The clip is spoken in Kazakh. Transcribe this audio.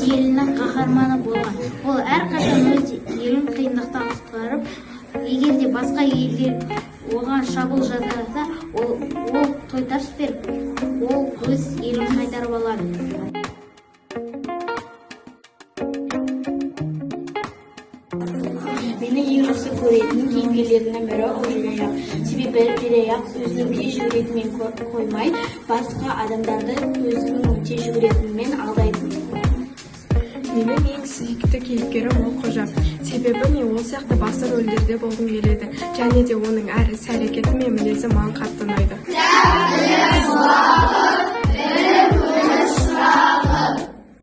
өз елінің қаһарманы болған. Ол әрқашан өз елін қиындықтан құтқарып, егер де басқа елдер оған шабуыл жасаса, ол тойтарыс беріп, ол өз елін қайтарып алады. Meni ең жақсы көретін кейіпкерлерінің бірі Ожираяқ. Себебі Жираяқ өзінің тез жүгіретінмен қоймай, басқа адамдарды өзінің тез жүгіретінмен алдайды. Менің ең сүйікті кейіпкерім ол Қожа. Себебі мен ол сияқты басты рөлдерде болғым келеді. Және де оның әр іс-әрекеті мен мінезі маған қатты ұнайды.